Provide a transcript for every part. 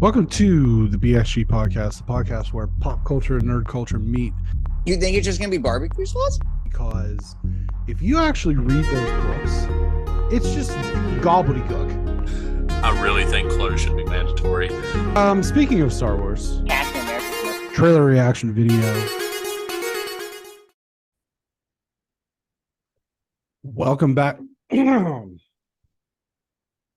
Welcome to the BXG Podcast, the podcast where pop culture and nerd culture meet. You think it's just going to be barbecue sauce? Because if you actually read those books, it's just gobbledygook. I really think clothes should be mandatory. Speaking of Star Wars, Captain America. trailer reaction video. Welcome back.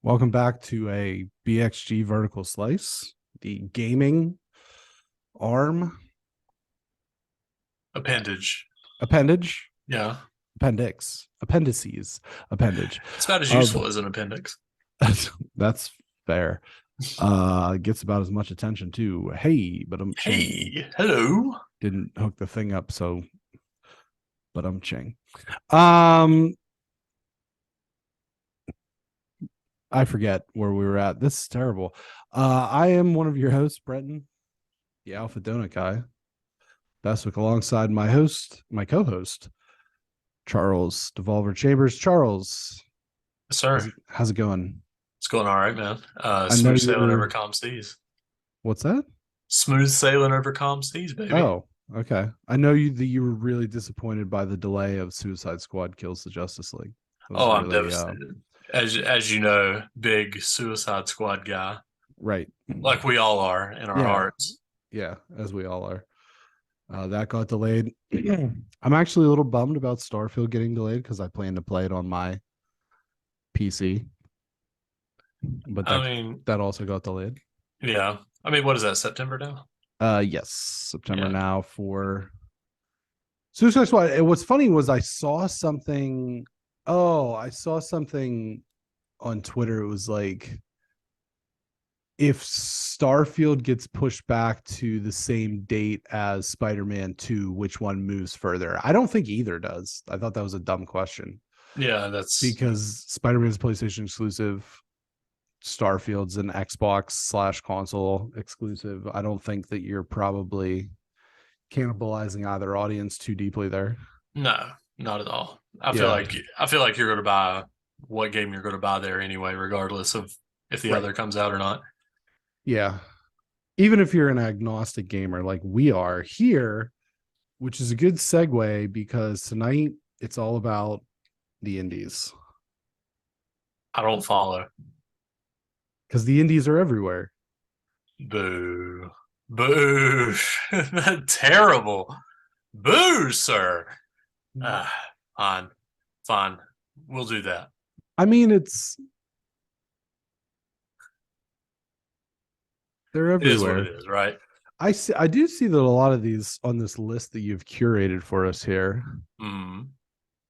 Welcome back to a BXG Vertical Slice, the gaming arm. Appendage. Yeah. Appendices. It's about as useful as an appendix. That's fair. Gets about as much attention too. Hey, but I'm Hey, hello. didn't hook the thing up, so but I'm ching. I forget where we were at. This is terrible. I am one of your hosts, Brenton, the Alpha Donut guy. Bestwick alongside my co-host, Charles Devolver Chambers. Charles, Yes, sir. how's it going? It's going all right, man. know Smooth sailing you're- over calm seas. What's that? Smooth sailing over calm seas, baby. Oh, okay. I know you were really disappointed by the delay of Suicide Squad Kills the Justice League. It was I'm really, devastated. As you know, big Suicide Squad guy, right. like we all are in our Yeah. hearts. Yeah, as we all are. That got delayed. I'm actually a little bummed about Starfield getting delayed because I plan to play it on my PC. But that also got delayed. Yeah. I mean, what is that, September now? Yes, September now for Suicide Squad. What's funny was I saw something on Twitter. It was like, if Starfield gets pushed back to the same date as Spider-Man 2, which one moves further? I don't think either does. I thought that was a dumb question. Yeah, that's Because Spider-Man's PlayStation exclusive, Starfield's an Xbox/console exclusive. I don't think that you're probably cannibalizing either audience too deeply there. No, not at all. I feel like you're going to buy what game you're going to buy there anyway, regardless of if the other comes out or not. Yeah. Even if you're an agnostic gamer like we are here, which is a good segue because tonight it's all about the indies. I don't follow. Because the indies are everywhere. Boo. Boo. Terrible. Boo, sir. Fine. We'll do that. I mean, they're everywhere. It is what it is, right? I do see that a lot of these on this list that you've curated for us here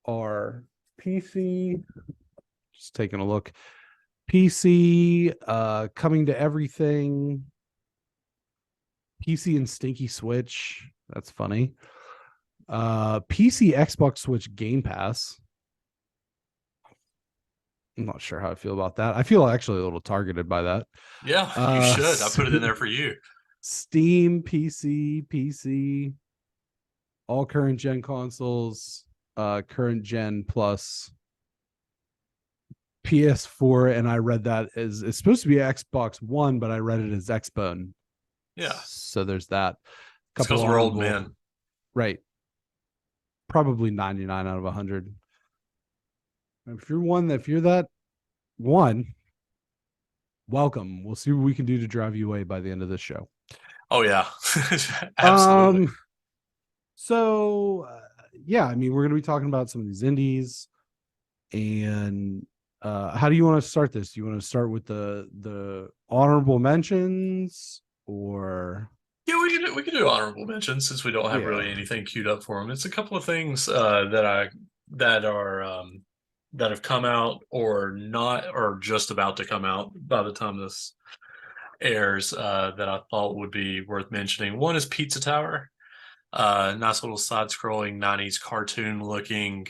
are PC. Just taking a look. PC, coming to everything. PC and Stinky Switch. That's funny. PC, Xbox, Switch, Game Pass. I'm not sure how I feel about that. I feel actually a little targeted by that. Yeah, you should. I put it in there for you. Steam, PC, all current gen consoles, current gen plus PS4, and I read that as it's supposed to be Xbox One, but I read it as Xbone. Yeah. So there's that. Because we're old men. Right. Probably 99 out of 100. If you're that one, welcome. We'll see what we can do to drive you away by the end of this show. Oh yeah. Absolutely. So I mean, we're going to be talking about some of these indies, and how do you want to start this? Do you want to start with the honorable mentions, or? Yeah, we can do honorable mentions since we don't have really anything queued up for them. It's a couple of things that have come out or not, or just about to come out by the time this airs, that I thought would be worth mentioning. One is Pizza Tower. Nice little side-scrolling 90s cartoon looking,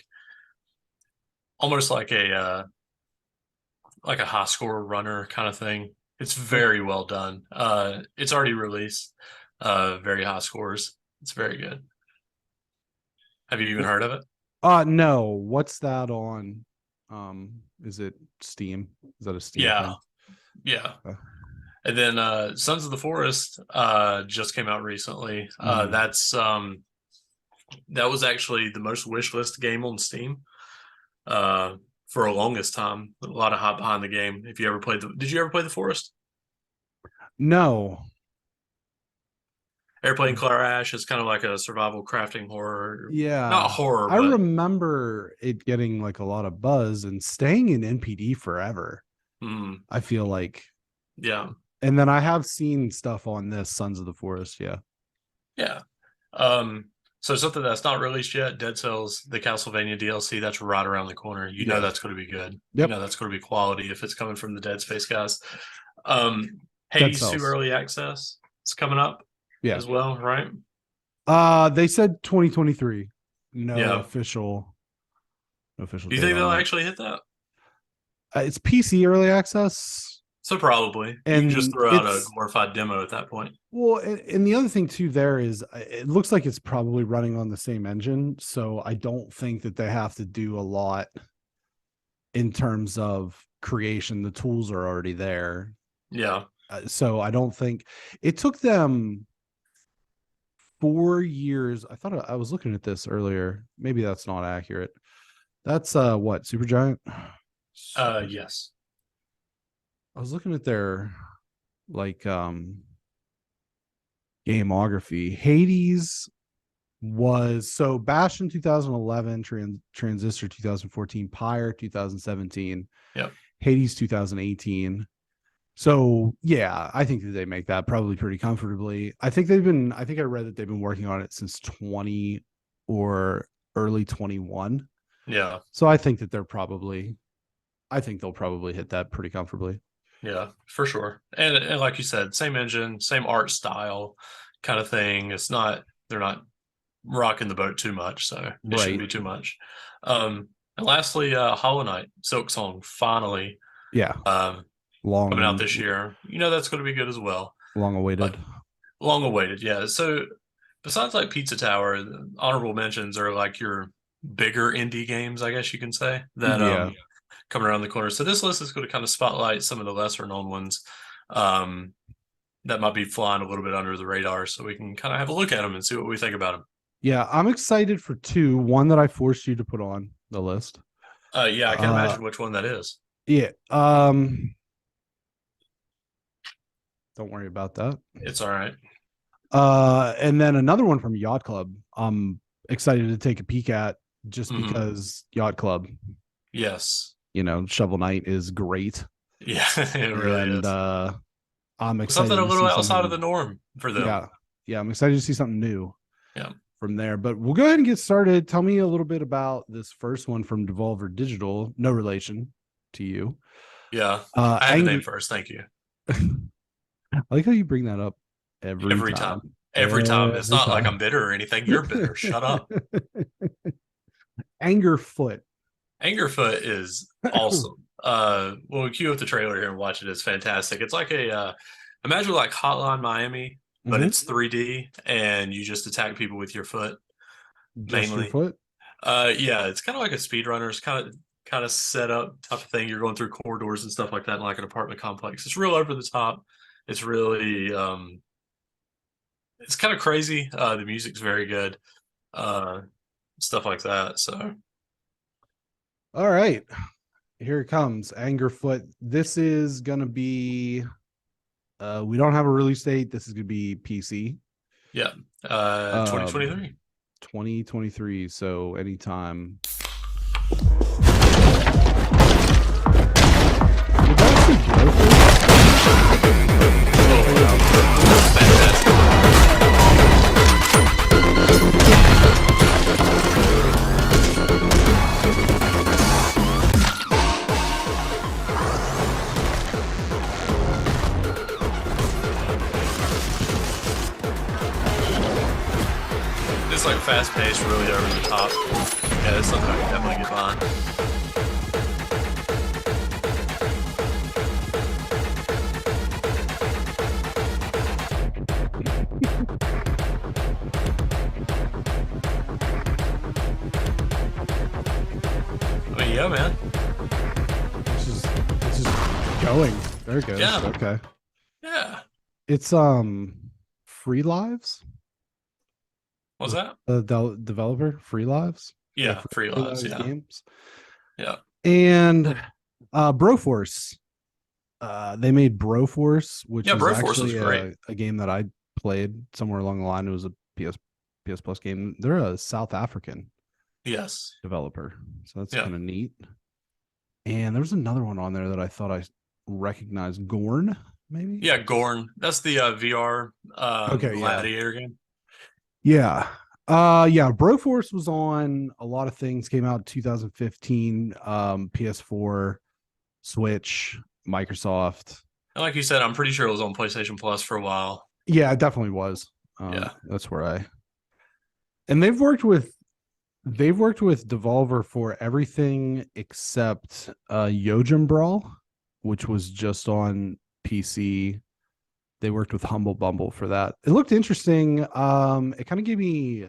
almost like a high score runner kind of thing. It's very well done. It's already released. Very high scores. It's very good. Have you even heard of it? No. What's that on? Is it Steam? Is that a Steam thing? Yeah. And then Sons of the Forest just came out recently. That was actually the most wishlist game on Steam for a longest time. A lot of hype behind the game. If you ever played did you ever play The Forest? No. Airplane Crash is kind of like a survival crafting horror. Yeah. Not horror, I but remember it getting like a lot of buzz and staying in NPD forever. I feel like. Yeah. And then I have seen stuff on this Sons of the Forest. Yeah. Yeah. So something that's not released yet, Dead Cells, the Castlevania DLC, that's right around the corner. You know that's going to be good. Yep. You know that's going to be quality if it's coming from the Dead Space guys. Dead Hades Cells. 2 early access. It's coming up as well, right? They said 2023. No official Do you date think on they'll that. actually hit that? It's PC early access. So probably. And you can just throw out a glorified demo at that point. Well, and the other thing too there is it looks like it's probably running on the same engine, so I don't think that they have to do a lot in terms of creation. The tools are already there. Yeah. So I don't think it took them 4 years. I thought I was looking at this earlier. Maybe that's not accurate. That's what, Supergiant? Yes. I was looking at their gameography. Hades was so Bastion 2011, Transistor 2014, Pyre 2017, Hades 2018. So yeah, I think that they make that probably pretty comfortably. I think I read that they've been working on it since 20 or early 21. Yeah. So I think that they'll probably hit that pretty comfortably. Yeah, for sure. And like you said, same engine, same art style kind of thing. They're not rocking the boat too much, so it shouldn't be too much. And lastly, Hollow Knight, Silk Song, finally. Yeah. Coming out this year. You know that's going to be good as well. Long awaited, yeah. So besides like Pizza Tower, honorable mentions are like your bigger indie games, I guess you can say, that coming around the corner. So this list is going to kind of spotlight some of the lesser known ones that might be flying a little bit under the radar, so we can kind of have a look at them and see what we think about them. Yeah, I'm excited for two. One that I forced you to put on the list. Yeah, I can imagine which one that is. Yeah. Don't worry about that. It's all right. And then another one from Yacht Club. I'm excited to take a peek at just because Yacht Club. Yes. You know, Shovel Knight is great. Yeah, it really is. I'm excited. Something a little outside of the norm for them. Yeah, I'm excited to see something new. Yeah. From there, but we'll go ahead and get started. Tell me a little bit about this first one from Devolver Digital. No relation to you. Yeah, I had the name first. Thank you. I like how you bring that up every time. Every time. It's not like I'm bitter or anything. You're bitter. Shut up. Angerfoot. Angerfoot is awesome. When we cue up the trailer here and watch it, it's fantastic. It's like imagine like Hotline Miami, but it's 3D and you just attack people with your foot. Mainly. Your foot? Yeah, it's kind of like a speedrunner's kind of set up type of thing. You're going through corridors and stuff like that in like an apartment complex. It's real over the top. It's really it's kind of crazy. The music's very good. Stuff like that. So all right. Here it comes. Angerfoot. This is gonna be we don't have a release date. This is gonna be PC. Yeah. 2023. 2023, so anytime. It's like fast paced, really over the top. Yeah, it's something I can definitely get behind. I mean, yeah, man. This is going. There it goes. Yeah. Okay. Yeah, It's Free Lives. What's that? The developer Free Lives. Yeah, Free Free Lives. Lives Yeah, games. yeah. And Broforce. They made Broforce, which Yeah, is Broforce was actually great. a game that I played somewhere along the line. It was a PS Plus game. They're a South African Yes. developer, so that's Yeah. kind of neat. And there was another one on there that I thought I recognized. Gorn, maybe. Yeah, Gorn. That's the VR Okay, yeah, gladiator game. yeah. Yeah, Broforce was on a lot of things, came out in 2015, PS4, Switch, Microsoft. And like you said, I'm pretty sure it was on PlayStation Plus for a while. Yeah, it definitely was. Yeah. That's where and they've worked with Devolver for everything except Yojin Brawl, which was just on PC. They worked with Humble Bumble for that. It looked interesting. It kind of gave me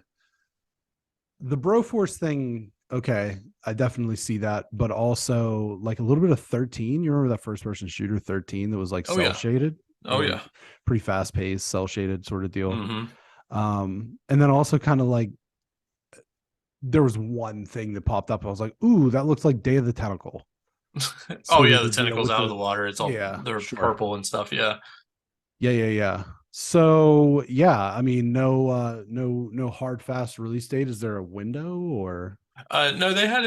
the Broforce thing. Okay, I definitely see that, but also like a little bit of 13. You remember that first person shooter 13 that was like Oh, cell yeah. shaded? Oh, yeah. Pretty fast paced, cell shaded sort of deal. Hmm. And then also kind of like there was one thing that popped up. I was like, ooh, that looks like Day of the Tentacle. Oh, Sort yeah. of The a deal tentacles with out of the water. It's all, yeah, they're sure. purple and stuff. Yeah. Yeah. So yeah, I mean, no hard fast release date. Is there a window or No, they had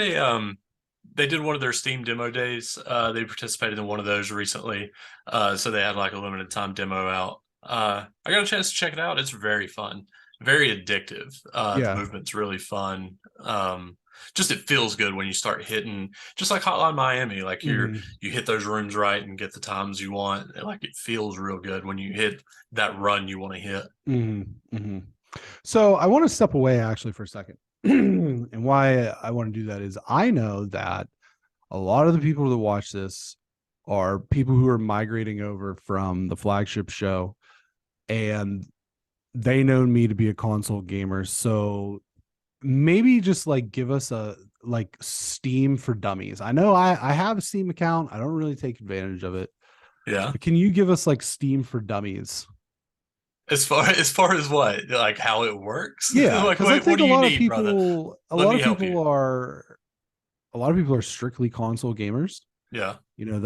they did one of their Steam demo days. They participated in one of those recently. So they had like a limited time demo out. I got a chance to check it out. It's very fun, very addictive. The yeah. movement's really fun. Just it feels good when you start hitting, just like Hotline Miami. Like Mhm. you hit those rooms right and get the times you want. Like it feels real good when you hit that run you want to hit. So I want to step away actually for a second. And why I want to do that is I know that a lot of the people that watch this are people who are migrating over from the flagship show, and they know me to be a console gamer. So maybe just like give us a like Steam for Dummies. I know I have a Steam account. I don't really take advantage of it. Yeah. But can you give us like Steam for Dummies? As far as what, like how it works? Yeah, Like because I what think do you need, brother? a Let lot me of help you. people are a lot of people are strictly console gamers. Yeah. You know,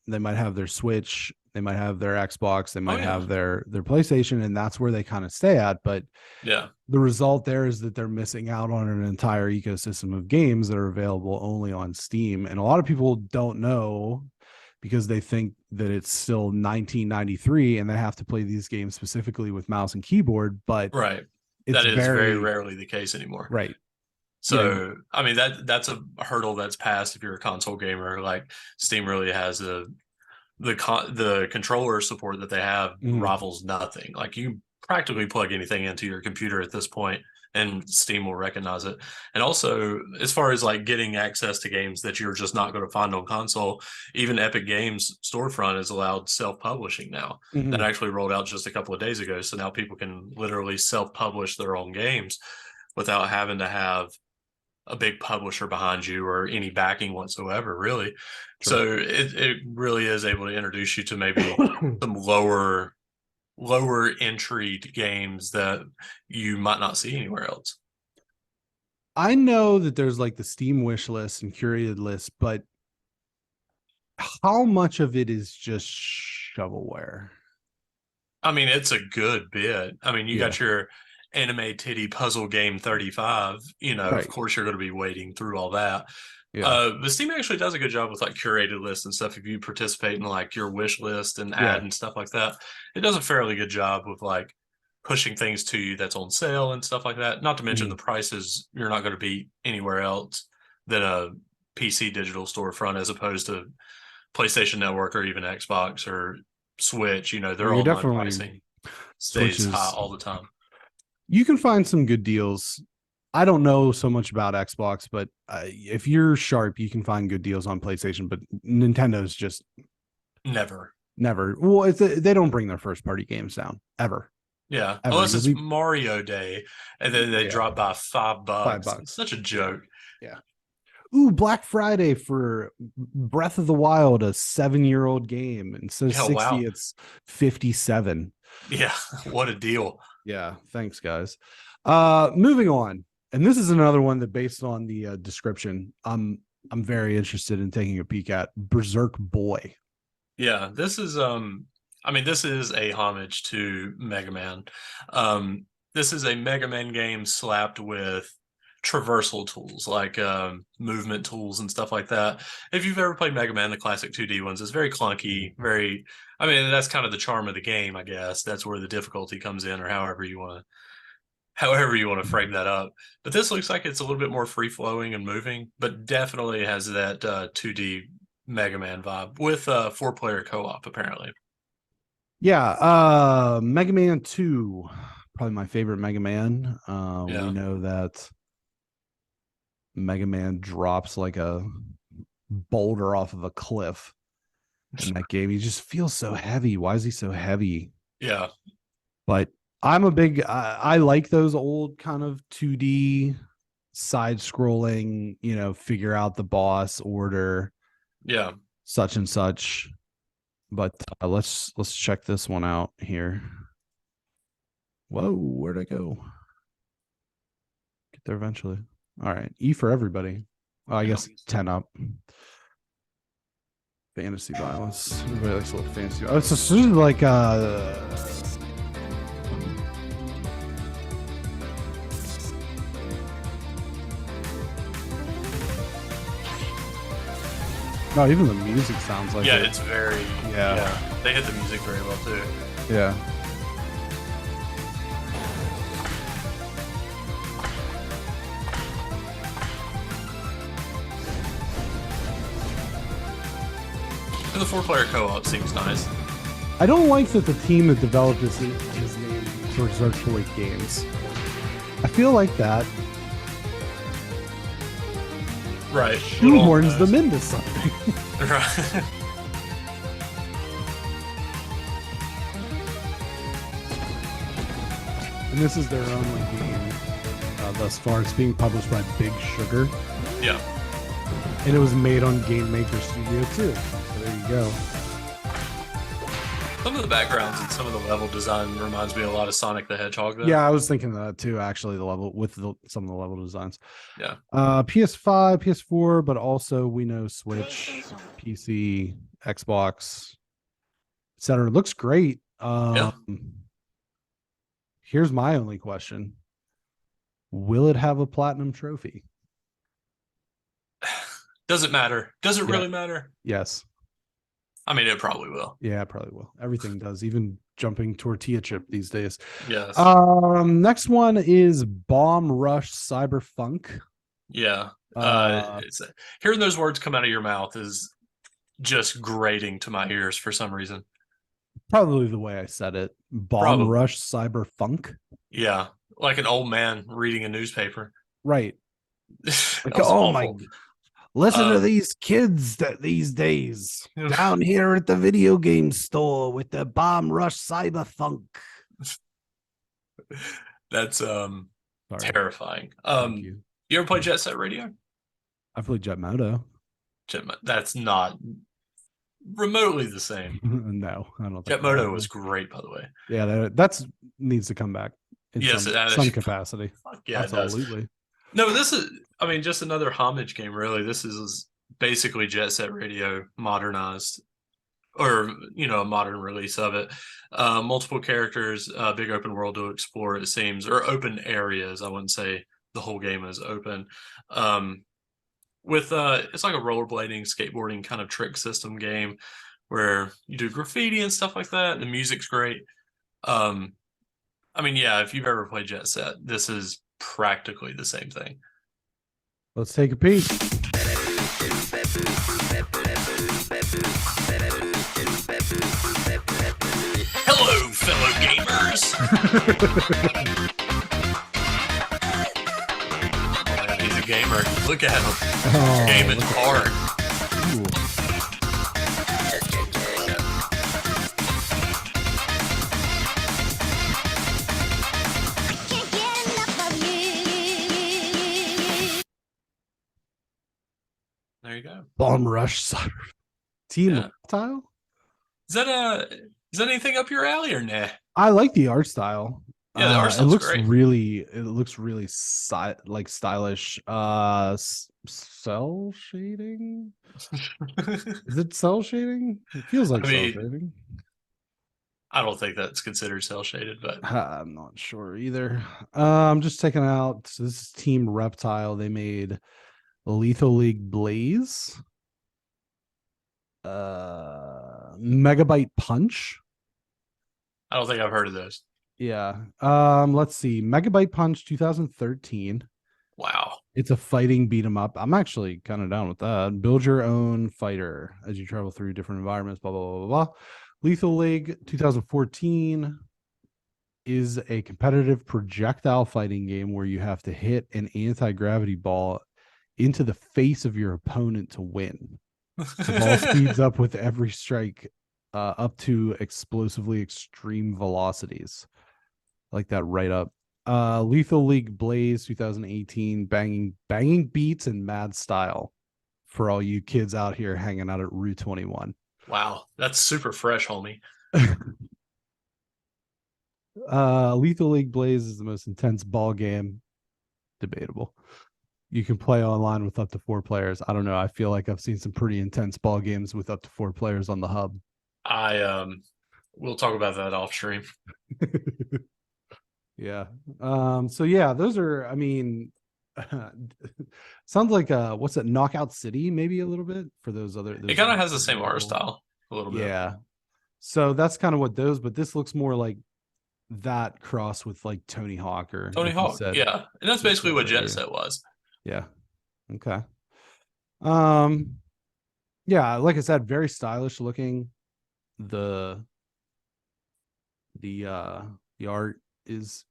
they might have their Switch, they might have their Xbox, they Oh, might yeah. have their PlayStation, and that's where they kind of stay at. But Yeah. the result there is that they're missing out on an entire ecosystem of games that are available only on Steam. And a lot of people don't know because they think that it's still 1993 and they have to play these games specifically with mouse and keyboard, but Right. it's That is very very rarely the case anymore. right. Yeah. So, I mean, that's a hurdle that's passed if you're a console gamer. Like Steam really has the controller support that they have rivals nothing. Like you practically plug anything into your computer at this point and Steam will recognize it. And also, as far as like getting access to games that you're just not going to find on console, even Epic Games storefront is allowed self-publishing now. That actually rolled out just a couple of days ago. So now people can literally self-publish their own games without having to have a big publisher behind you or any backing whatsoever, really. Sure. So it really is able to introduce you to maybe some lower entry games that you might not see anywhere else. I know that there's like the Steam wish list and curated list, but how much of it is just shovelware? I mean, it's a good bit. I mean, you got your anime titty puzzle game 35, Right. Of course you're going to be wading through all that. Yeah. The Steam actually does a good job with like curated lists and stuff. If you participate in like your wish list and ad and stuff like that, it does a fairly good job with like pushing things to you that's on sale and stuff like that. Not to mention the prices you're not going to beat anywhere else than a PC digital storefront as opposed to PlayStation Network or even Xbox or Switch. Their You're online definitely pricing stays Switches. high all the time. You can find some good deals. I don't know so much about Xbox, but if you're sharp, you can find good deals on PlayStation. But Nintendo's just never. Well, they don't bring their first party games down ever. Yeah, Ever. unless it's Mario Day, and then they drop by $5. $5. It's such a joke. Yeah. ooh, Black Friday for Breath of the Wild, a 7-year-old game. Instead of Yeah, 60, wow. it's 57. Yeah, what a deal. Yeah, thanks, guys. Moving on. And this is another one that, based on the description, I'm very interested in taking a peek at. Berserkboy. Yeah, this is this is a homage to Mega Man. This is a Mega Man game slapped with traversal tools like movement tools and stuff like that. If you've ever played Mega Man, the classic 2D ones, it's very clunky, that's kind of the charm of the game, I guess. That's where the difficulty comes in, or however you want to frame that up. But this looks like it's a little bit more free flowing and moving, but definitely has that 2D Mega Man vibe with 4-player co-op apparently. Yeah, Mega Man 2, probably my favorite Mega Man. Yeah. We know that Mega Man drops like a boulder off of a cliff in that game. He just feels so heavy. Why is he so heavy? Yeah. But I'm a big, I like those old kind of 2D side scrolling, figure out the boss order. Yeah. Such and such. But let's check this one out here. Whoa, where'd I go? Get there eventually. All right, E for everybody. Oh, I guess 10 up. Fantasy violence. Everybody likes a little fantasy. Oh, it's sort of like no, even the music sounds like it. It's very yeah. They hit the music very well too. Yeah. And the 4-player co-op seems nice. I don't like that the team that developed this is named Berserkboy Games. I feel like that Right. shoehorns them into something. Right. And this is their only game thus far. It's being published by Big Sugar. Yeah. And it was made on Game Maker Studio too. So there you go. Some of the backgrounds and some of the level design reminds me a lot of Sonic the Hedgehog though. Yeah, I was thinking that too, actually, some of the level designs. Yeah. PS5, PS4, but also we know Switch, PC, Xbox, etc. Looks great. Here's my only question. Will it have a platinum trophy? Does it matter? Does it really matter? Yes. I mean, it probably will. Yeah, it probably will. Everything does, even jumping tortilla chip these days. Yes. Next one is Bombrushcyberfunk. Yeah. Hearing those words come out of your mouth is just grating to my ears for some reason. Probably the way I said it. Bombrushcyberfunk. Yeah. Like an old man reading a newspaper. Right. Like, oh my. Listen to these kids these days down here at the video game store with the Bombrushcyberfunk. That's terrifying. You ever play Jet Set Radio? I played Jet Moto. That's not remotely the same. No, I don't think Jet Moto was great, by the way. Yeah, that's needs to come back in some capacity. Yeah, absolutely. No, this is, just another homage game, really. This is basically Jet Set Radio modernized, or, a modern release of it. Multiple characters, big open world to explore, it seems, or open areas. I wouldn't say the whole game is open. It's like a rollerblading, skateboarding kind of trick system game where you do graffiti and stuff like that. And the music's great. If you've ever played Jet Set, this is practically the same thing. Let's take a peek. Hello, fellow gamers. He's a gamer. Look at him. Gaming hard. Bombrushcyberfunk. Team Yeah. Reptile. Is that anything up your alley or nah? I like the art style. Yeah, the art It style's looks great. really like stylish. Cell shading. Is it cell shading? It feels like I cell mean, shading. I don't think that's considered cell shaded, but I'm not sure either. I'm just taking out. So this is Team Reptile. They made Lethal League Blaze, Megabyte Punch. I don't think I've heard of those. Yeah. Let's see. Megabyte Punch 2013. Wow. It's a fighting beat 'em up. I'm actually kind of down with that. Build your own fighter as you travel through different environments, blah, blah, blah, blah, blah. Lethal League 2014 is a competitive projectile fighting game where you have to hit an anti-gravity ball into the face of your opponent to win. The ball speeds up with every strike, up to explosively extreme velocities. Like that right up. Lethal League Blaze 2018, banging beats and mad style for all you kids out here hanging out at Route 21. Wow, that's super fresh, homie. Lethal League Blaze is the most intense ball game. Debatable. You can play online with up to 4 players. I don't know. I feel like I've seen some pretty intense ball games with up to 4 players on the hub. We'll talk about that off stream. Yeah. So yeah, those are, I mean, sounds like what's it, Knockout City, maybe a little bit for those other. It kind of has the same art style a little bit. Yeah. So that's kind of what those, but this looks more like that cross with like Tony Hawk or Tony Hawk. Yeah. And that's basically what Jet Set was. Yeah. Okay. Yeah, like I said, very stylish looking. The art is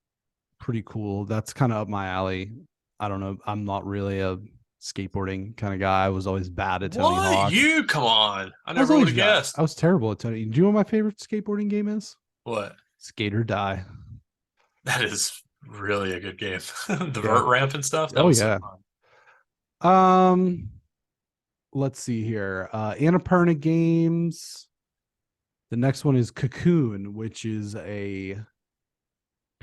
pretty cool. That's kind of up my alley. I don't know. I'm not really a skateboarding kind of guy. I was always bad at Tony Hawk. You come on. I never would have guessed. I was terrible at Tony. Do you know what my favorite skateboarding game is? What? Skate or Die. That is really a good game. The vert ramp and stuff. That was so fun. Let's see here. Annapurna Games. The next one is Cocoon, which is a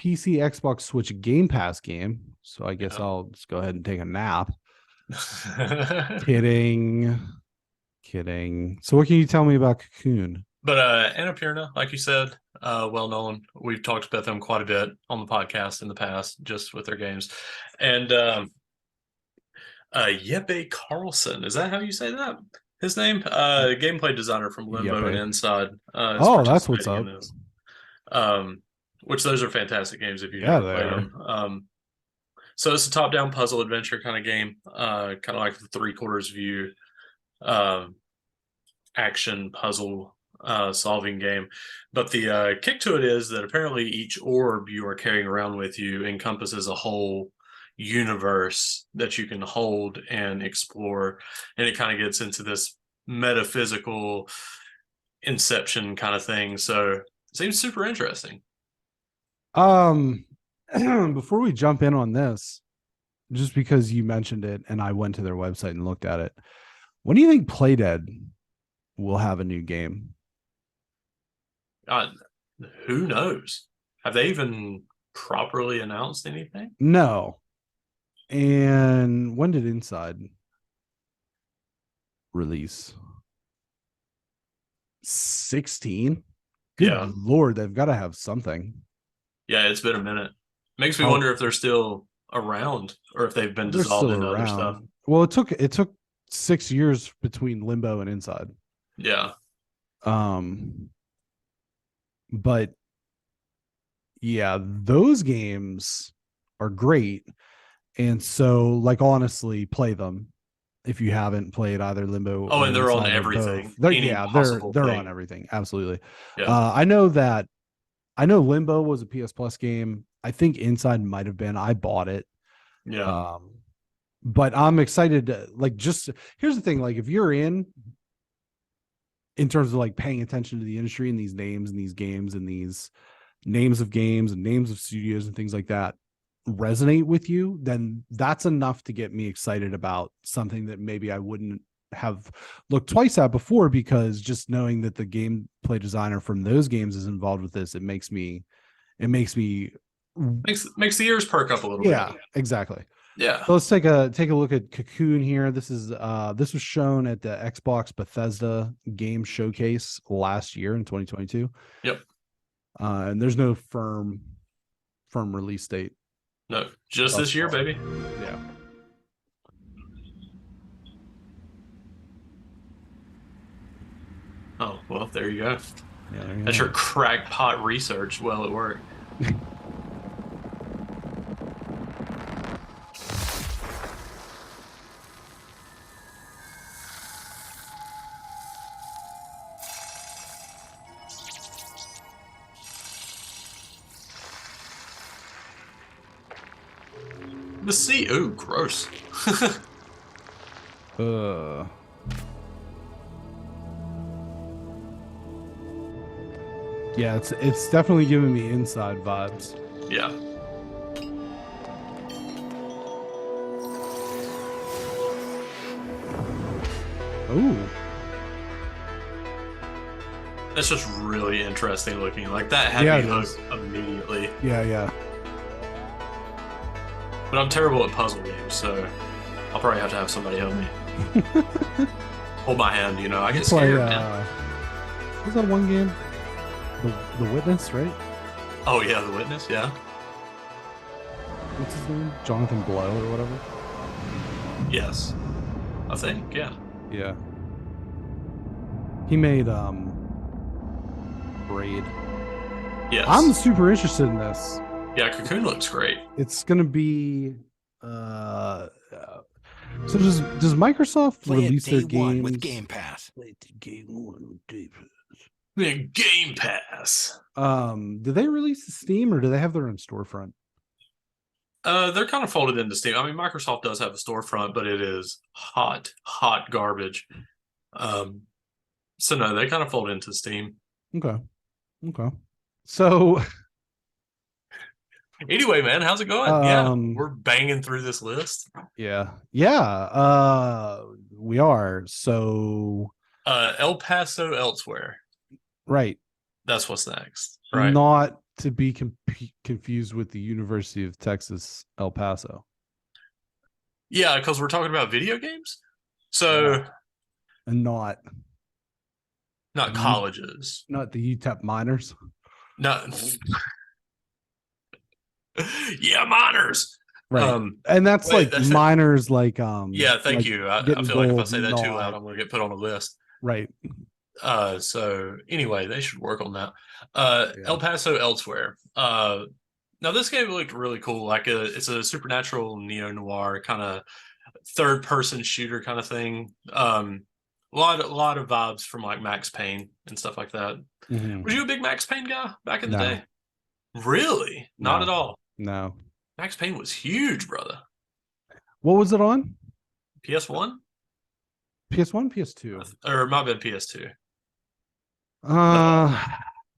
PC, Xbox, Switch Game Pass game. So I guess I'll just go ahead and take a nap. Kidding. So what can you tell me about Cocoon? But Annapurna, like you said, well known. We've talked about them quite a bit on the podcast in the past, just with their games. And Jeppe Carlson, is that how you say that? His name? Gameplay designer from Limbo and Inside. That's what's up. Which those are fantastic games if you've never played them. So it's a top-down puzzle adventure kind of game, kind of like the 3/4 view action puzzle solving game. But the kick to it is that apparently each orb you are carrying around with you encompasses a whole universe that you can hold and explore, and it kind of gets into this metaphysical inception kind of thing. So it seems super interesting. Before we jump in on this, just because you mentioned it and I went to their website and looked at it, when do you think Playdead will have a new game? Who knows? Have they even properly announced anything? No. And when did Inside release? 16? Good Lord, they've got to have something. Yeah, it's been a minute. Makes me wonder if they're still around or if they've been dissolved into other stuff. Well, it took 6 years between Limbo and Inside. Yeah. But yeah, those games are great. And so, like, honestly, play them if you haven't played either Limbo. Oh, and they're on everything. They're on everything. Absolutely. Yeah. I know Limbo was a PS Plus game. I think Inside might have been. I bought it. Yeah. But I'm excited to, like, just here's the thing, like, if you're in terms of like paying attention to the industry and these names and these games and these names of games and names of studios and things like that resonate with you, then that's enough to get me excited about something that maybe I wouldn't have looked twice at before, because just knowing that the gameplay designer from those games is involved with this, it makes me makes the ears perk up a little yeah, bit. exactly. Yeah. So let's take a look at Cocoon here. This was shown at the Xbox Bethesda game showcase last year in 2022. Yep. And there's no firm release date. No, just this year, baby. Yeah. Oh, well, there you go. Yeah, there you That's go. your crackpot research well at work. The sea, ooh, gross. Yeah, it's definitely giving me inside vibes. Yeah. Ooh. That's just really interesting looking. Like, that had Yeah, me it hooked is. immediately. Yeah. But I'm terrible at puzzle games, so I'll probably have to have somebody help me. Hold my hand, you know. I get scared, man. Was that one game? The Witness, right? Oh, yeah, The Witness, yeah. What's his name? Jonathan Blow or whatever? Yes. I think, yeah. Yeah. He made Braid. Yes. I'm super interested in this. Yeah, Cocoon looks great. It's gonna be so does Microsoft Play release it their day one games with Game Pass. Yeah, Game Pass. Do they release to Steam, or do they have their own storefront? They're kind of folded into Steam. I mean, Microsoft does have a storefront, but it is hot garbage. So no, they kind of fold into Steam. Okay. So anyway, man, how's it going? Yeah, we're banging through this list. Yeah. We are. So El Paso Elsewhere. Right. That's what's next. Right. Not to be confused with the University of Texas, El Paso. Yeah, because we're talking about video games. So and not colleges. Not the UTEP minors. No. Yeah, minors. Right. And that's minors like yeah, thank like you. I feel like if I say that too not. loud, I'm gonna get put on a list. Right. So anyway, they should work on that. El Paso Elsewhere. Now this game looked really cool. Like it's a supernatural neo-noir kind of third-person shooter kind of thing. A lot of vibes from like Max Payne and stuff like that. Mm-hmm. Was you a big Max Payne guy back in the day? Really? Not at all. No. Max Payne was huge, brother. What was it on? PS1? PS1, PS2? Or it might have been PS2.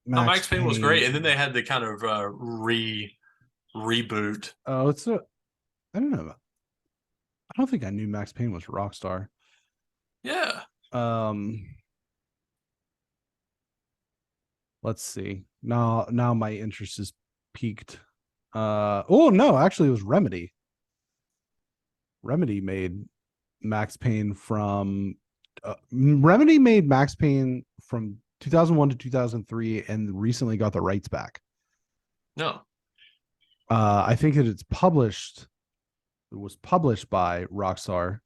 Max Payne was great, and then they had the kind of reboot. Oh, I don't know. I don't think I knew Max Payne was Rockstar. Yeah. Let's see. Now my interest is piqued. Oh no, actually it was Remedy. Remedy made Max Payne from 2001 to 2003 and recently got the rights back. No. I think that it was published by Rockstar.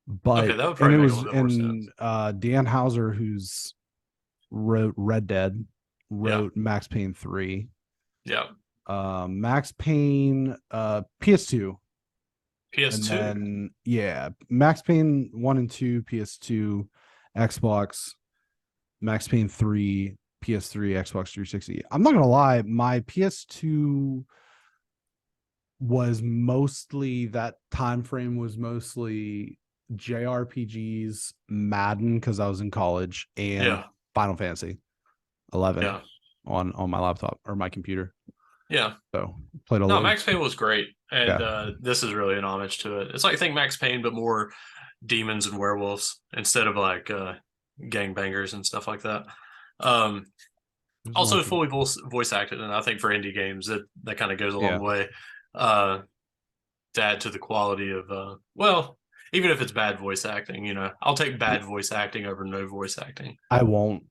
But okay, and it was Dan Houser, who's wrote Red Dead, wrote Max Payne 3. Yeah. Max Payne PS2. PS2. And then Max Payne 1 and 2 PS2, Xbox, Max Payne 3 PS3, Xbox 360. I'm not gonna lie, my PS2 was mostly, that time frame was mostly JRPGs, Madden, because I was in college, and Final Fantasy 11 on my laptop or my computer. Yeah. So played a lot. No, Max Payne was great. And this is really an homage to it. It's like, think Max Payne, but more demons and werewolves instead of like gangbangers and stuff like that. Also fully voice acted, and I think for indie games that kind of goes a long way to add to the quality of well, even if it's bad voice acting, you know, I'll take bad voice acting over no voice acting. I won't.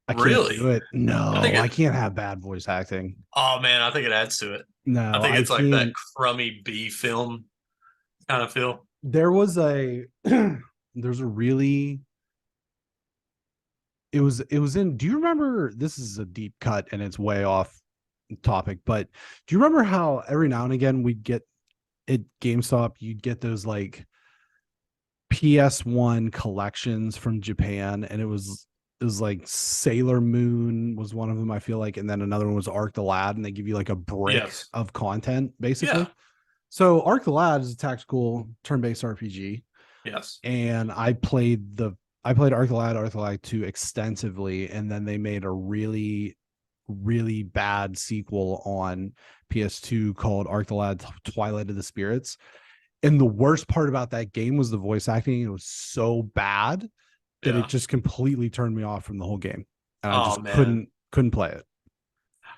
I Really? can't do it. No, I can't have bad voice acting. Oh man, I think it adds to it. No, I think it's like can't. that crummy B film kind of feel. There was a there's a really it was in, do you remember, this is a deep cut and it's way off topic, but do you remember how every now and again we'd get at GameStop, you'd get those like PS1 collections from Japan, and it was like Sailor Moon was one of them, I feel like, and then another one was Arc the Lad, and they give you like a brick of content basically. So Arc the Lad is a tactical turn-based RPG. Yes. And I played Arc the Lad 2 extensively, and then they made a really, really bad sequel on PS2 called Arc the Lad Twilight of the Spirits. And the worst part about that game was the voice acting. It was so bad that it just completely turned me off from the whole game. And I just couldn't play it.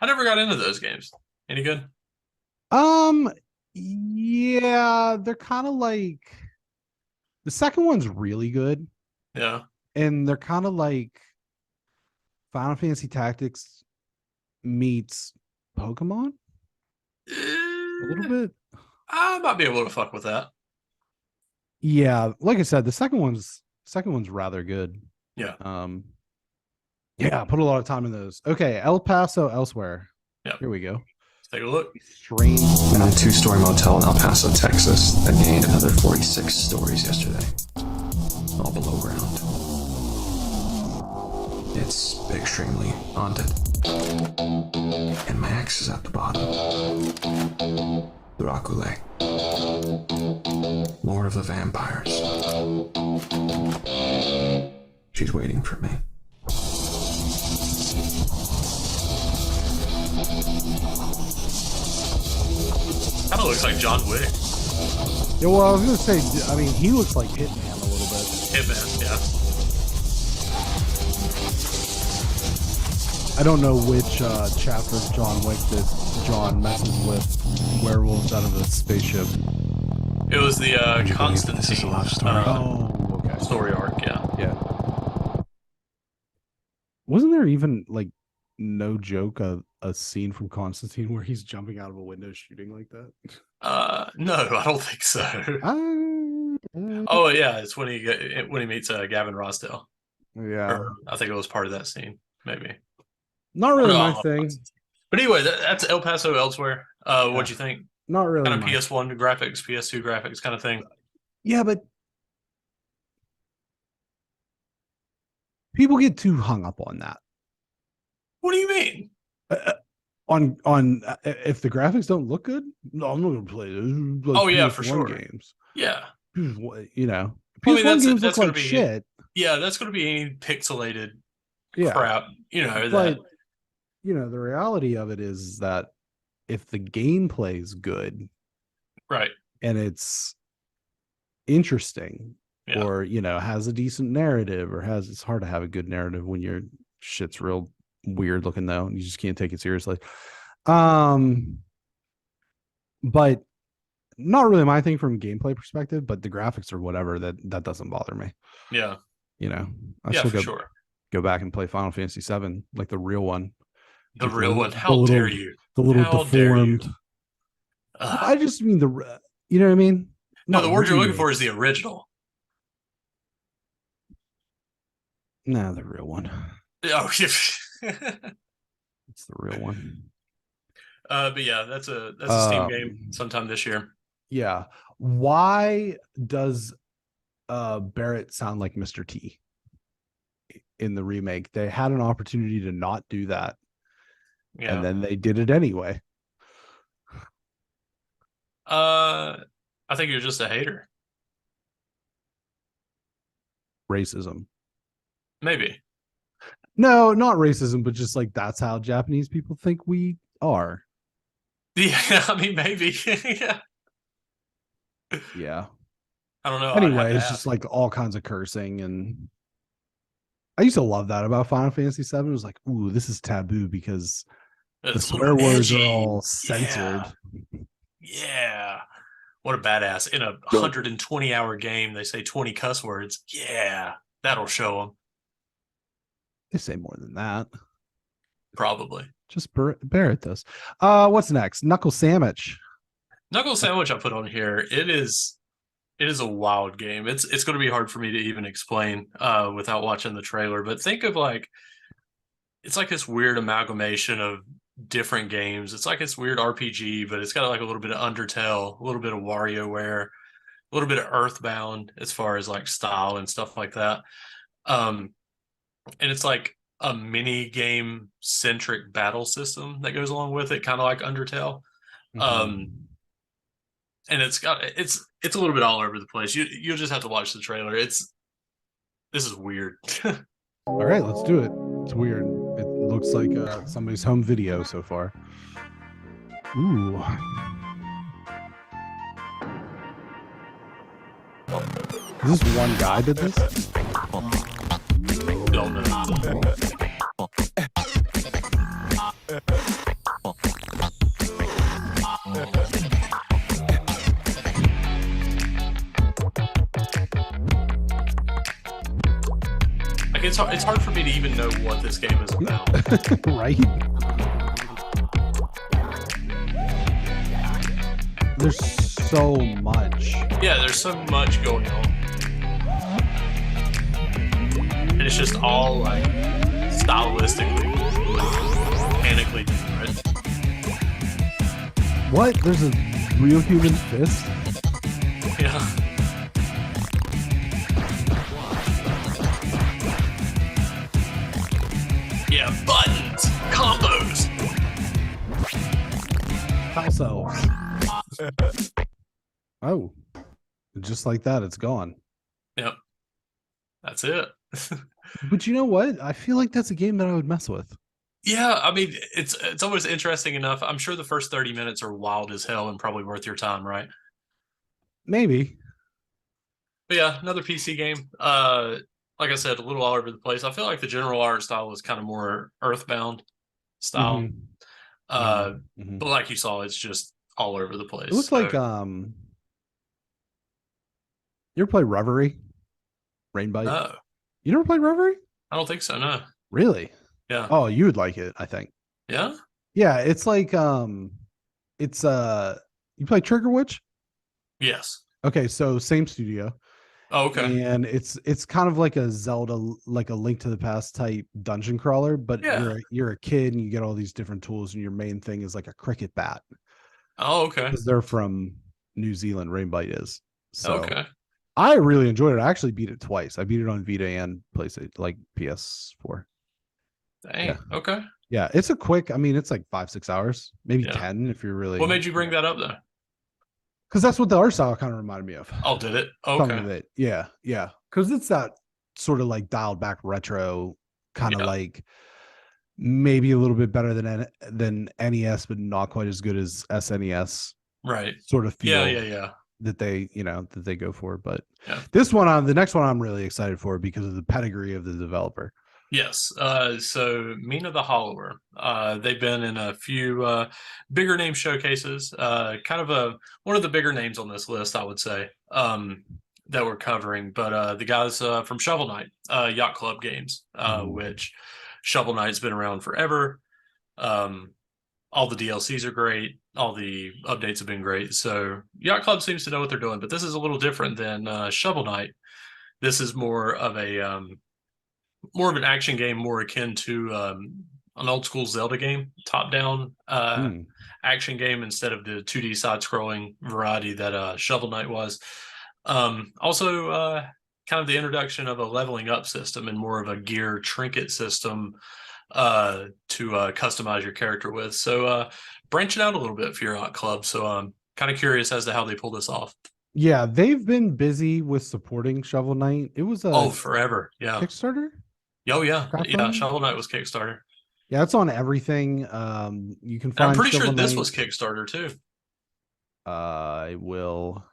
I never got into those games. Any good? Yeah, they're kind of like, the second one's really good. Yeah. And they're kind of like Final Fantasy Tactics meets Pokemon a little bit. I might be able to fuck with that. Yeah, like I said, the second one's rather good. Yeah. Yeah, I put a lot of time in those. Okay, El Paso Elsewhere. Yeah. Here we go. Let's take a look. Strange. In a two-story motel in El Paso, Texas, that gained another 46 stories yesterday, all below ground. It's extremely haunted. And my ex is at the bottom. Dracula, Lord of the Vampires. She's waiting for me. Kind of looks like John Wick. Yeah, well, I was gonna say, I mean, he looks like Hitman a little bit. Hitman, yeah. I don't know which chapter of John Wick that John messes with werewolves out of a spaceship. It was the Constantine this is a love story. Okay. Story arc, yeah. Yeah. Wasn't there even, like, no joke, a scene from Constantine where he's jumping out of a window shooting like that? No, I don't think so. Oh yeah, it's when he meets Gavin Rossdale. Yeah. Or, I think it was part of that scene, maybe. Not really my thing. But anyway, that's El Paso Elsewhere. What'd you think? Not really. Kind of PS1 graphics, PS2 graphics kind of thing. Yeah, but people get too hung up on that. What do you mean? On if the graphics don't look good, no, I'm not gonna play those. Like, oh yeah, PS1 for sure. Games. Yeah. You know, PS1 games that's look gonna like be shit. Yeah, that's gonna be any pixelated Yeah. crap. You know, But you know, the reality of it is that if the gameplay is good, right, and it's interesting, or you know, has a decent narrative, or it's hard to have a good narrative when your shit's real weird looking though. You just can't take it seriously. But not really my thing from a gameplay perspective, but the graphics or whatever, that doesn't bother me. Yeah. You know, I yeah, still for go back and play Final Fantasy 7, like the real one. The real one. How dare you? The little deformed. I just mean you know what I mean? No, the word you're looking for is the original. No, the real one. Oh, it's the real one. But yeah, that's a Steam game sometime this year. Yeah. Why does Barrett sound like Mr. T in the remake? They had an opportunity to not do that. Yeah. And then they did it anyway. I think you're just a hater. Racism. Maybe. No, not racism, but just like that's how Japanese people think we are. Yeah, I mean, maybe. Yeah. Yeah. I don't know. Anyway, it's just like all kinds of cursing, and I used to love that about Final Fantasy VII. It was like, ooh, this is taboo because the it's a swear little words are edgy. all censored. Yeah. What a badass. In a 120-hour game, they say 20 cuss words. Yeah, that'll show them. They say more than that. Probably. Just bear at this. What's next? Knuckle Sandwich. Knuckle Sandwich I put on here. It is a wild game. It's going to be hard for me to even explain without watching the trailer. But think of it's like this weird amalgamation of different games. It's like this weird RPG, but it's got like a little bit of Undertale, a little bit of WarioWare, a little bit of Earthbound as far as like style and stuff like that. And it's like a mini game centric battle system that goes along with it, kind of like Undertale. And it's a little bit all over the place. You'll just have to watch the trailer. This is weird. All right, let's do it. It's weird. It looks like somebody's home video so far. Ooh. Is this one guy did this? Don't know. Like it's hard for me to even know what this game is about. Right? There's so much. Yeah, there's so much going on. And it's just all like stylistically, mechanically different. What? There's a real human fist? Yeah. Yeah, buttons, combos. House elves. Oh. Just like that, it's gone. Yep. That's it. But you know what? I feel like that's a game that I would mess with. Yeah, I mean, it's always interesting enough. I'm sure the first 30 minutes are wild as hell and probably worth your time, right? Maybe. But yeah, another PC game. Like I said, a little all over the place. I feel like the general art style is kind of more Earthbound style. But like you saw, it's just all over the place. It looks like you ever play Reverie? Rainbite? No, You never played Reverie? I don't think so. No. Really? Yeah. Oh, you would like it, I think. Yeah. Yeah, it's like it's you play Trigger Witch? Yes. Okay, so same studio. Oh, okay. And it's kind of like a Zelda, like a Link to the Past type dungeon crawler, but Yeah. you're a kid and you get all these different tools, and your main thing is like a cricket bat. Oh, okay. Because they're from New Zealand, Rainbite is. So Okay. I really enjoyed it. I actually beat it twice. I beat it on Vita and PlayStation, like PS4. Dang. Yeah. Okay. Yeah, it's a quick. I mean, it's like 5-6 hours, maybe Yeah. 10 if you're really. What made you bring that up though? Because that's what the art style kind of reminded me of. Oh, did it? Some Okay. of it. Yeah, yeah. Because it's that sort of like dialed back retro, kind of Yeah. like maybe a little bit better than NES, but not quite as good as SNES. Right. Sort of feel. Yeah. That they go for. But Yeah. the next one I'm really excited for because of the pedigree of the developer. Yes. So Minathehollower, they've been in a few bigger name showcases. Kind of one of the bigger names on this list, I would say, that we're covering. But the guys from Shovel Knight, Yacht Club Games, which Shovel Knight's been around forever. All the DLCs are great. All the updates have been great. So Yacht Club seems to know what they're doing. But this is a little different than Shovel Knight. This is more of an action game, more akin to an old school Zelda game, top down action game instead of the 2D side scrolling variety that Shovel Knight was. Also, kind of the introduction of a leveling up system and more of a gear trinket system to customize your character with. So branching out a little bit for your Yacht Club. So I'm kind of curious as to how they pull this off. Yeah, they've been busy with supporting Shovel Knight. It was forever. Yeah. Kickstarter. Oh yeah, Crowdfunding? Shovel Knight was Kickstarter. Yeah, it's on everything. You can And find. I'm pretty Shovel sure this Knight. was Kickstarter too. I will.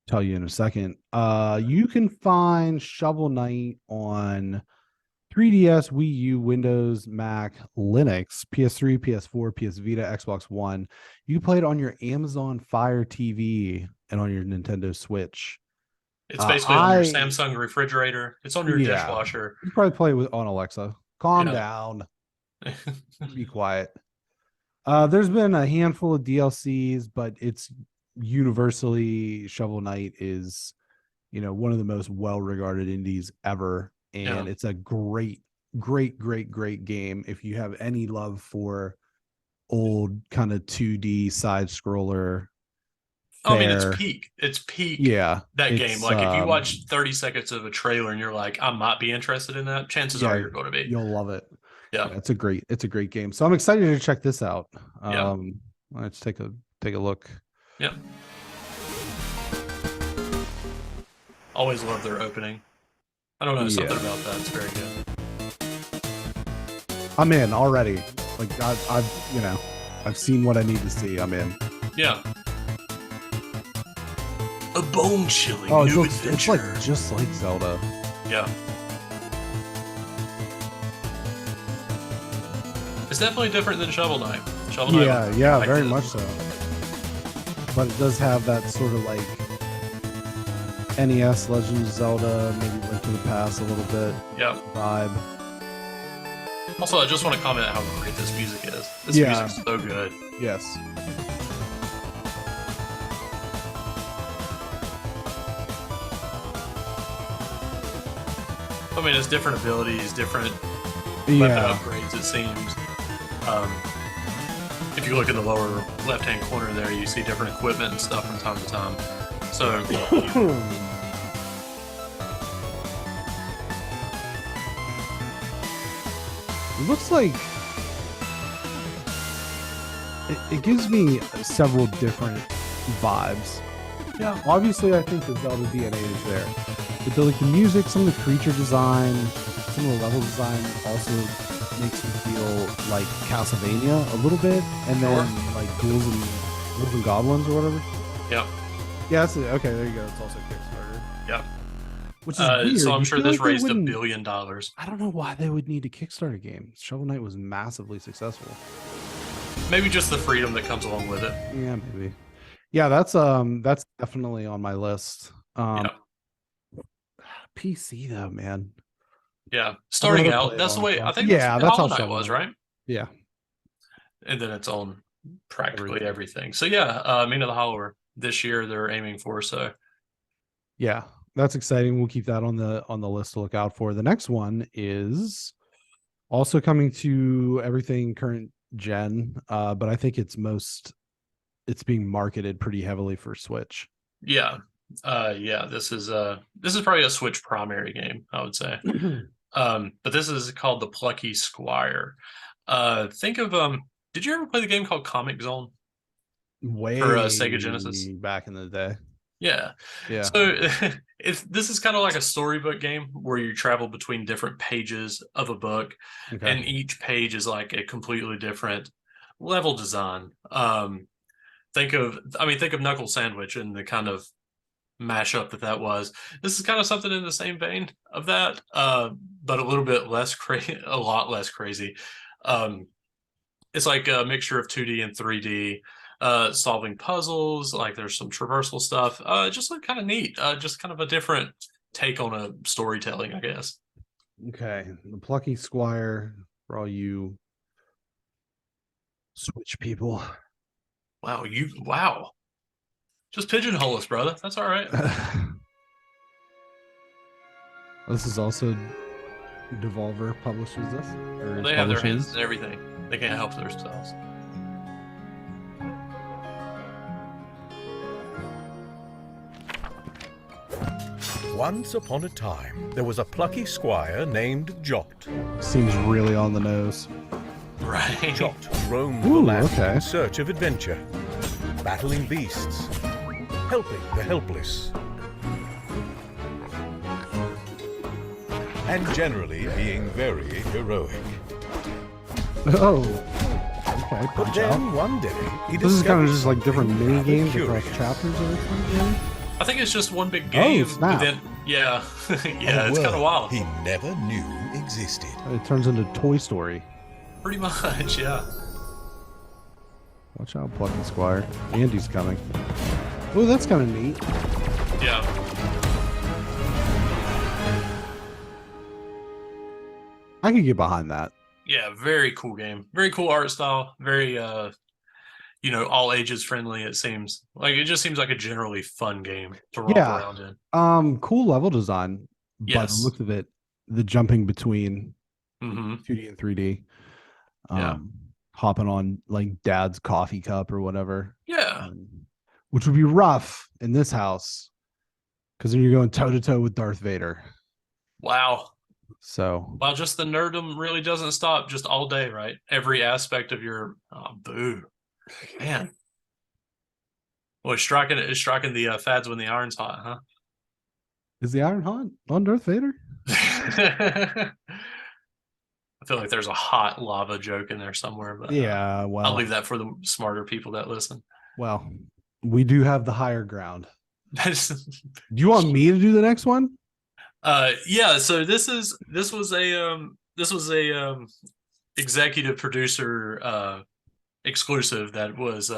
tell you in a second. You can find Shovel Knight on 3DS, Wii U, Windows, Mac, Linux, PS3, PS4, PS Vita, Xbox One. You can play it on your Amazon Fire TV and on your Nintendo Switch. It's basically on your Samsung refrigerator. It's on your dishwasher. You probably play with on Alexa. Calm Yeah. down. Be quiet. There's been a handful of DLCs, but it's universally Shovel Knight is, one of the most well-regarded indies ever. And it's a great game. If you have any love for old kind of 2D side scroller. I mean, it's peak. Yeah. That game. Like if you watch 30 seconds of a trailer and you're like, I might be interested in that, chances are you're going to be. You'll love it. Yeah. It's a great game. So I'm excited to check this out. Let's take a look. Yeah. Always love their opening. I don't know, something about that. It's very good. I'm in already. Like I've seen what I need to see. I'm in. Yeah. A bone-chilling new adventure. It's like just like Zelda. Yeah. It's definitely different than Shovel Knight. Shovel Knight. Yeah, very much so. But it does have that sort of like NES Legend of Zelda, maybe Link to the Past a little bit. Yeah. Vibe. Also, I just want to comment how great this music is. This music's so good. Yes. I mean, it's different abilities, different weapon upgrades, it seems. If you look in the lower left-hand corner there, you see different equipment and stuff from time to time. So... It looks like it gives me several different vibes. Yeah, obviously I think the Zelda DNA is there. But the music, some of the creature design, some of the level design also makes me feel like Castlevania a little bit, and then like Ghouls and Goblins or whatever. Yeah. Yeah, that's it. Okay, there you go. It's also Kickstarter. Yeah. Which is weird. So I'm sure this like raised $1 billion. I don't know why they would need a Kickstarter game. Shovel Knight was massively successful. Maybe just the freedom that comes along with it. Yeah, maybe. Yeah, that's definitely on my list. PC though, man. Yeah, starting out, that's the way. I think. That's how Shovel Knight was, right? Yeah. And then it's on practically everything. So yeah, Minathehollower this year they're aiming for. So yeah, that's exciting. We'll keep that on the list to look out for. The next one is also coming to everything current gen, but I think it's being marketed pretty heavily for Switch. Yeah. This is probably a Switch primary game, I would say. But this is called ThePluckySquire. Think of did you ever play the game called Comic Zone? Way for Sega Genesis back in the day. Yeah. So this is kind of like a storybook game where you travel between different pages of a book, and each page is like a completely different level design. Think of Knuckle Sandwich and the kind of mashup that was. This is kind of something in the same vein of that, but a little bit less crazy, a lot less crazy. It's like a mixture of 2D and 3D. Solving puzzles, like there's some traversal stuff. Just like kind of neat. Just kind of a different take on a storytelling, I guess. Okay, ThePluckySquire for all you Switch people. Wow. Just pigeonhole us, brother. That's all right. This is also Devolver publishes this. They have their hands in everything. They can't help themselves. Once upon a time, there was a plucky squire named Jot. Seems really on the nose. Right. Jot roamed the land in search of adventure, battling beasts, helping the helpless, and generally being very heroic. Oh, okay. But then one day, he this is kind of discovered just like different mini games curious. across chapters or something. I think it's just one big game. snap. Yeah, yeah, A it's kind of world wild. he never knew existed. It turns into Toy Story. Pretty much, yeah. Watch out, PluckySquire. Andy's coming. Oh, that's kind of neat. Yeah. I could get behind that. Yeah, very cool game. Very cool art style. Very all ages friendly, it seems. Like it just seems like a generally fun game to romp around in. Cool level design. By the Yes. look of it, the jumping between Mm-hmm. 2D and 3D. Yeah. Hopping on like dad's coffee cup or whatever. Yeah. Which would be rough in this house because then you're going toe to toe with Darth Vader. Wow. So Well, just the nerdom really doesn't stop just all day, right? Every aspect of your boo. Man. Well, it's striking the fads when the iron's hot, huh? is the Iron hot on Darth Vader? I feel like there's a hot lava joke in there somewhere, but Yeah, well, I'll leave that for the smarter people that listen. well, we do have the higher ground. Do Do you want me to do the next one? Yeah, so this was a executive producer exclusive that was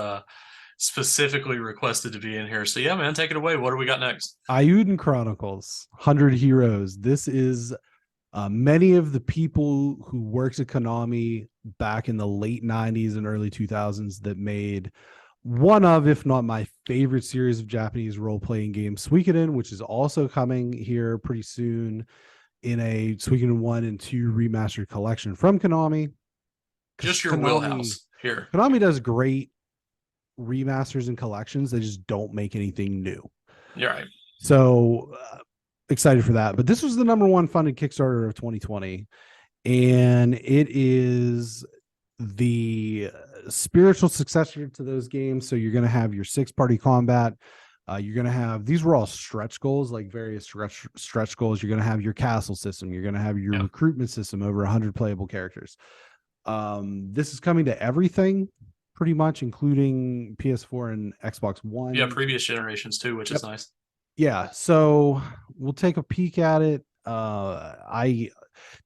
specifically requested to be in here. So yeah, man, take it away. What do we got next? Eiyudenchronicle, 100 Heroes. This is many of the people who worked at Konami back in the late 90s and early 2000s that made one of, if not my favorite series of Japanese role-playing games, Suikoden, which is also coming here pretty soon in a Suikoden 1 and 2 remastered collection from Konami. Just your wheelhouse here. Konami does great remasters and collections. They just don't make anything new. You're right. So excited for that. But this was the #1 funded Kickstarter of 2020. And it is the spiritual successor to those games. So you're going to have your 6-party combat. You're going to have, these were all stretch goals, like various stretch goals. You're going to have your castle system. You're going to have your recruitment system, over 100 playable characters. This is coming to everything pretty much, including PS4 and Xbox One. Yeah, previous generations too, which is nice. Yeah, so we'll take a peek at it.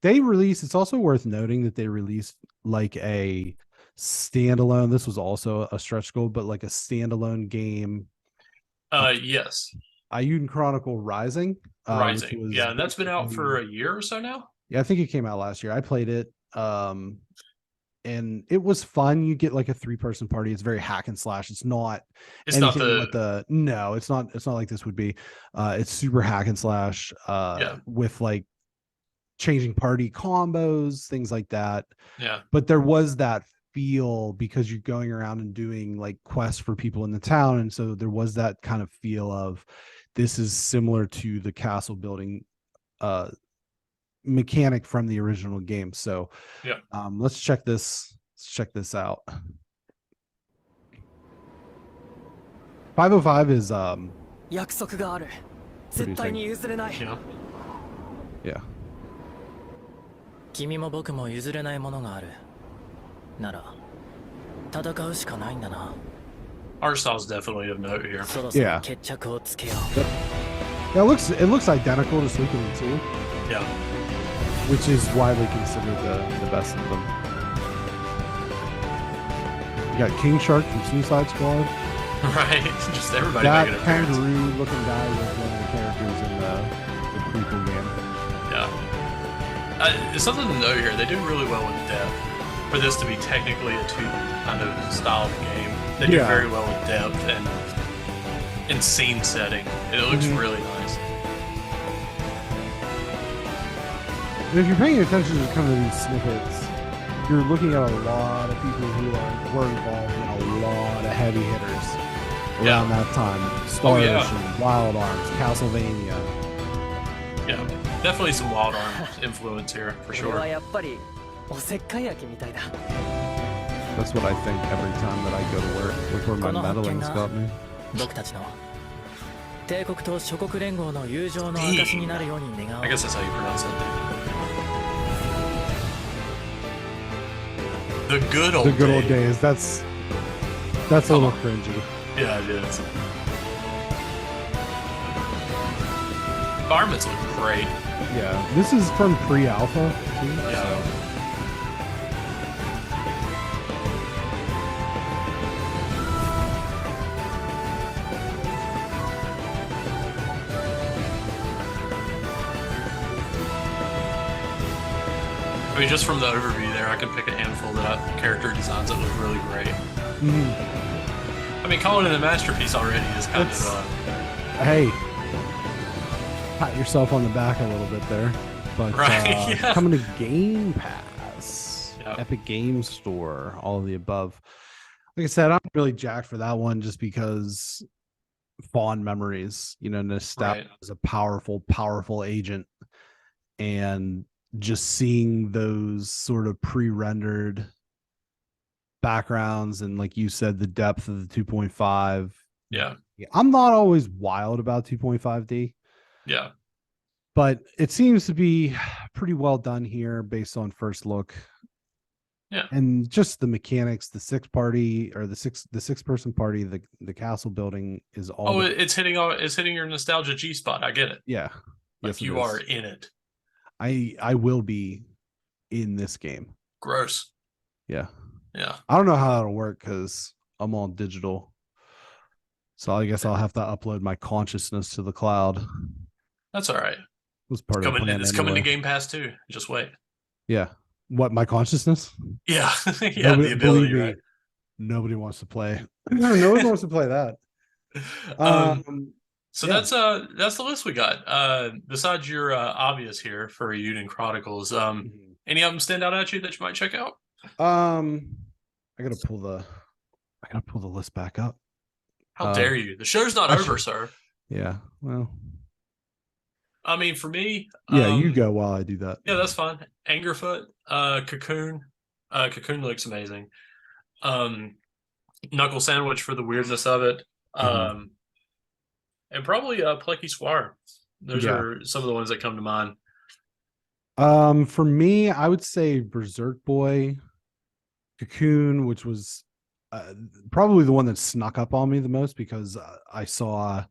They released, it's also worth noting that they released like a standalone, this was also a stretch goal, but like a standalone game. Yes. Eiyudenchronicle Rising. Rising. Yeah, and that's been out for a year or so now. Yeah, I think it came out last year. I played it. And it was fun. You get like a 3-person party. It's very hack and slash. It's not no, it's not like this would be. It's super hack and slash with like changing party combos, things like that. Yeah. But there was that feel because you're going around and doing like quests for people in the town. And so there was that kind of feel of this is similar to the castle building mechanic from the original game. So yeah, let's check this out. 505 is 約束がある。絶対に譲れない。 yeah. 君も僕も譲れないものがある。なら戦うしかないんだな。 Art style is definitely of note here. そろそろ決着をつけよう。 Yeah, it looks identical to Suikoden 2. Yeah. Which is widely considered the best of them. You got King Shark from Suicide Squad. Right, just everybody that making an appearance. kangaroo-looking guy was one of the characters in the prequel game. Yeah. Something to note here, they do really well with depth. For this to be technically a 2 kind of style of game, they do very well with depth and in scene setting. It looks really nice. And if you're paying attention to kind of these snippets, you're looking at a lot of people who were involved in a lot of heavy hitters around that time. Star Ocean, Wild Arms, Castlevania. Yeah, definitely some Wild Arms influence here for sure. That's what I think every time that I go to work. Look where my meddling's got me. 僕たちの帝国と諸国連合の友情の証になるように願おう。 I guess that's how you pronounce it. The good old days. That's a little cringy. Yeah, it is. environments look great. Yeah, this is from pre-alpha too. Yeah. So. I mean, just from the overview there, I can pick a handful that character designs that look really great. I mean, calling it a masterpiece already is kind of. Hey, pat yourself on the back a little bit there, but Right, yeah. coming to Game Pass, Yep. Epic Game Store, all of the above. Like I said, I'm really jacked for that one just because fond memories. You know, nostalgia is a powerful agent, and just seeing those sort of pre-rendered backgrounds and, like you said, the depth of the 2.5. Yeah. I'm not always wild about 2.5D, Yeah. but it seems to be pretty well done here based on first look. Yeah. And just the mechanics, the six person party, the castle building is all. It's hitting your nostalgia G spot. I get it. Yeah. Like, you are in it. I will be in this game. Gross. Yeah. Yeah. I don't know how that'll work because I'm all digital. So I guess I'll have to upload my consciousness to the cloud. That's all right. Was part of the plan It's coming to anyway. Game Pass too. Just wait. Yeah. What, my consciousness? Yeah. Yeah, Nobody, the ability, believe me, right? nobody wants to play. Nobody wants to play that. So yeah. that's the list we got. Besides your obvious here for eiyudenchronicle, any of them stand out at you that you might check out? I gotta pull the list back up. How dare you? The show's not over, sir. Yeah. Well. I mean, for me, Yeah, you go while I do that. Yeah, that's fine. Angerfoot, Cocoon. Cocoon looks amazing. Knuckle Sandwich for the weirdness of it. And probably ThePluckySquire. Those are some of the ones that come to mind. For me, I would say Berserkboy, Cocoon, which was probably the one that snuck up on me the most because I saw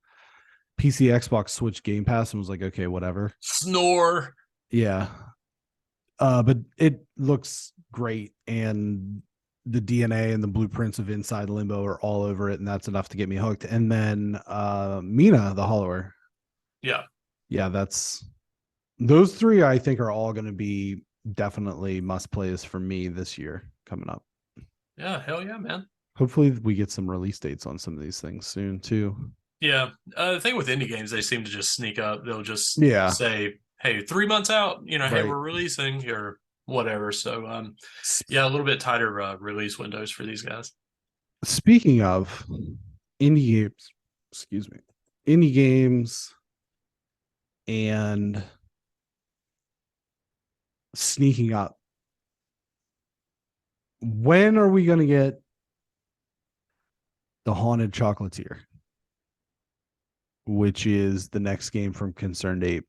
PC, Xbox, Switch, Game Pass and was like, okay, whatever. Snore. Yeah. But it looks great, and the DNA and the blueprints of Inside Limbo are all over it, and that's enough to get me hooked. And then Minathehollower. Yeah. Yeah, those three I think are all going to be definitely must plays for me this year coming up. Yeah, hell yeah, man. Hopefully we get some release dates on some of these things soon too. Yeah. The thing with indie games, they seem to just sneak up. They'll just say, hey, 3 months out, hey, we're releasing or whatever. So yeah, a little bit tighter release windows for these guys. Speaking of indie games and sneaking up, when are we going to get the Haunted Chocolatier, which is the next game from Concerned Ape?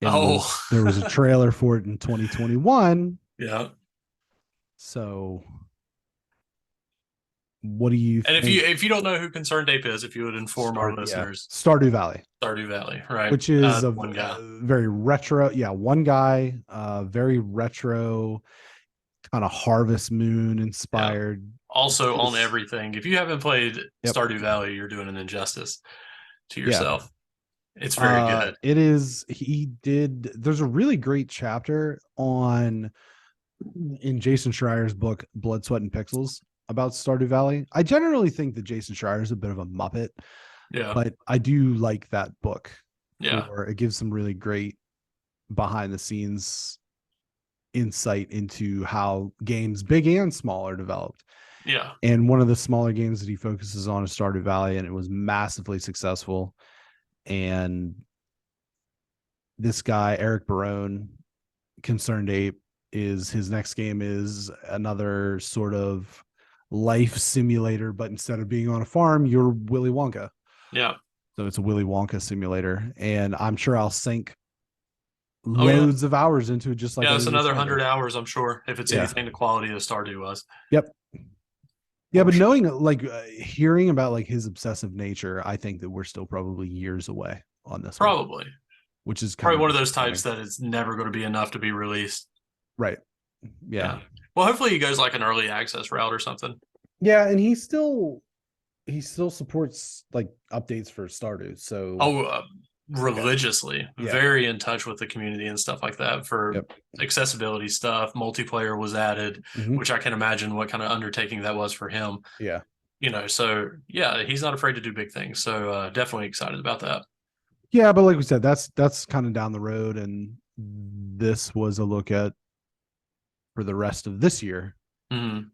And there was a trailer for it in 2021. Yeah. So what do you think? And if you don't know who Concerned Ape is, if you would inform our listeners. Stardew Valley. Stardew Valley, right. Which is one guy. Very retro. Yeah, one guy, very retro, kind of Harvest Moon inspired. Yeah. Also on everything. If you haven't played Stardew Valley, you're doing an injustice to yourself. It's very good. It is. There's a really great chapter in Jason Schreier's book, Blood, Sweat, and Pixels about Stardew Valley. I generally think that Jason Schreier is a bit of a Muppet. Yeah. But I do like that book. Yeah. It gives some really great behind the scenes insight into how games, big and small, are developed. Yeah. And one of the smaller games that he focuses on is Stardew Valley, and it was massively successful. And this guy, Eric Barone, Concerned Ape, his next game is another sort of life simulator, but instead of being on a farm, you're Willy Wonka. Yeah. So it's a Willy Wonka simulator, and I'm sure I'll sink loads of hours into it. Just like it's another 100 hours, I'm sure, if it's anything the quality of Stardew was. Yep. Yeah, but knowing, hearing about his obsessive nature, I think that we're still probably years away on this. Probably. which is probably one of those types that it's never going to be enough to be released. Right. Yeah. Well, hopefully he goes like an early access route or something. Yeah, and he still supports like updates for Stardew. So religiously, very in touch with the community and stuff like that for accessibility stuff. Multiplayer was added, which I can imagine what kind of undertaking that was for him. Yeah. So he's not afraid to do big things. So definitely excited about that. Yeah, but like we said, that's kind of down the road, and this was a look at for the rest of this year. And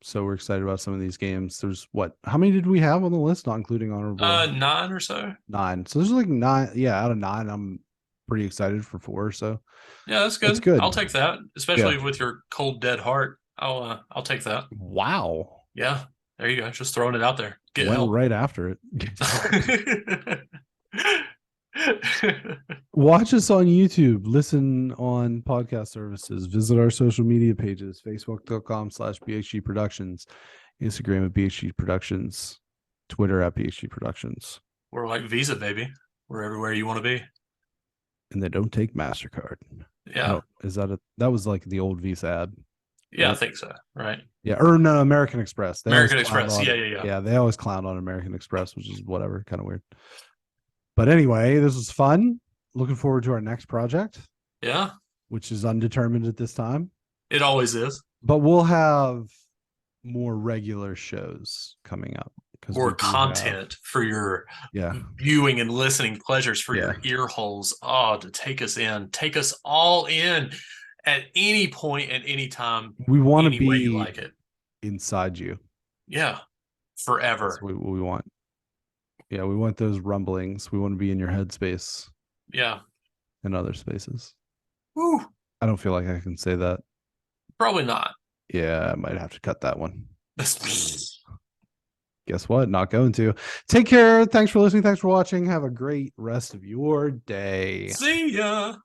so we're excited about some of these games. There's how many did we have on the list, not including honorable? 9 or so. 9. So there's like 9. Yeah, out of 9, I'm pretty excited for 4. So yeah, that's good. It's good. I'll take that, especially with your cold dead heart. I'll take that. Wow. Yeah, there you go. Just throwing it out there. Get Went help. right after it. Watch us on YouTube, listen on podcast services, visit our social media pages, facebook.com/BXG Productions, Instagram at BXG Productions, Twitter at BXG Productions. We're like Visa, baby. We're everywhere you want to be. And they don't take MasterCard. Yeah. Is that that was like the old Visa ad? Yeah, I think so. Right. Yeah. Or no, American Express. American Express. Yeah. Yeah. They always clown on American Express, which is whatever, kind of weird. But anyway, this was fun. Looking forward to our next project. Yeah. Which is undetermined at this time. It always is. But we'll have more regular shows coming up. More content for your viewing and listening pleasures, for your ear holes. To take us in. Take us all in at any point, at any time. We want to be you like it. Inside you. Yeah. Forever. That's what we want. Yeah, we want those rumblings. We want to be in your headspace. Yeah. And other spaces. Woo. I don't feel like I can say that. Probably not. Yeah, I might have to cut that one. Guess what? Not going to. Take care. Thanks for listening. Thanks for watching. Have a great rest of your day. See ya.